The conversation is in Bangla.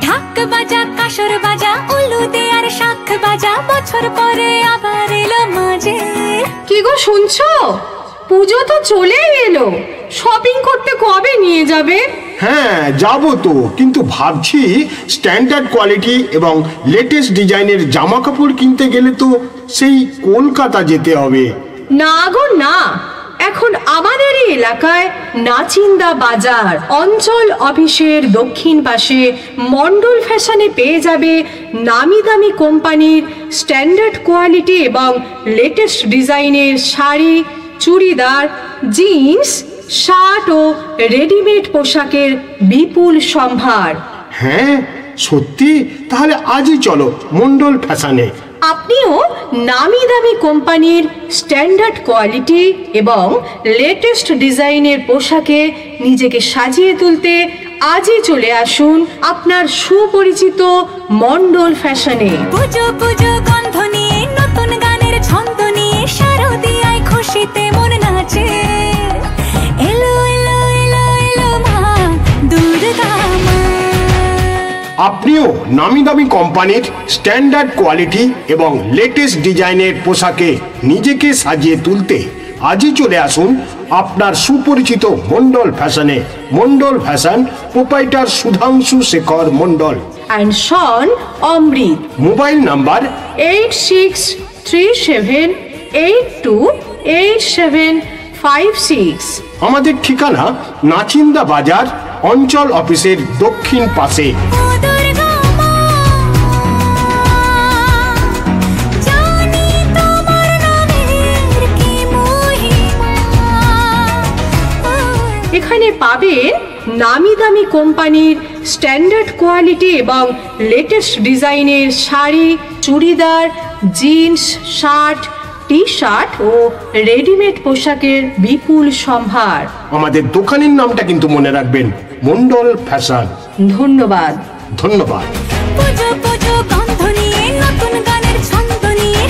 ঢাক বাজা কাসর বাজা উলুদে আর শাখ বাজা বছর পরে আবার এলো মাঝে। কি গো শুনছো? পুজো তো চলেই এলো, শপিং করতে কবে নিয়ে যাবে? হ্যাঁ যাবো তো, কিন্তু ভাবছি স্ট্যান্ডার্ড কোয়ালিটি এবং লেটেস্ট ডিজাইনের জামা কাপড় কিনতে গেলে তো সেই কলকাতা যেতে হবে। না গো না, এখন আমাদেরই এলাকায় নাচিন্দা বাজার অঞ্চল অফিসের দক্ষিণ পাশে মন্ডল ফ্যাশনে পেয়ে যাবে নামি দামি কোম্পানির স্ট্যান্ডার্ড কোয়ালিটি এবং লেটেস্ট ডিজাইনের শাড়ি, চুড়িদার, জিন্স, শার্ট ও রেডিমেড পোশাকের বিপুল সম্ভার। হ্যাঁ সত্যি, তাহলে আজই চলো মন্ডল ফ্যাশনে। আপনিও নামি দামি কোম্পানির স্ট্যান্ডার্ড কোয়ালিটি এবং লেটেস্ট ডিজাইনের পোশাকে নিজেকে সাজিয়ে তুলতে আজই চলে আসুন আপনার সুপরিচিত মন্ডল ফ্যাশনে। পুজো পুজো গন্ধ নিয়ে নতুন গানের ছন্দ নিয়ে শারদিয়ায় খুশিতে মন নাচে। এলো এলো এলো এলো মা দুর্গা মা। আপনিও নামি দামি কোম্পানির স্ট্যান্ডার্ড কোয়ালিটি এবং লেটেস্ট ডিজাইনের পোশাকে নিজেকে সাজিয়ে তুলতে আজই চলে আসুন আপনার সুপরিচিত মন্ডল ফ্যাশনে। Mondal fashion, proprietor Sudhanshu Shekhar Mondal and son Amrit. Mobile number 8637828756। আমাদের ঠিকানা নাচিন্দা বাজার অঞ্চল অফিসের দক্ষিণ পাশে। এখানে পাবেন নামি দামি কোম্পানির স্ট্যান্ডার্ড কোয়ালিটি এবং লেটেস্ট ডিজাইনের sari, churidar, jeans, shirt, T shirt ও রেডিমেড পোশাকের বিপুল সম্ভার। আমাদের দোকানের নামটা কিন্তু মনে রাখবেন, মন্ডল ফ্যাশন। ধন্যবাদ। ধন্যবাদ। পুজো পুজো গন্ধ নিয়ে নতুন গানের ছন্দ নিয়ে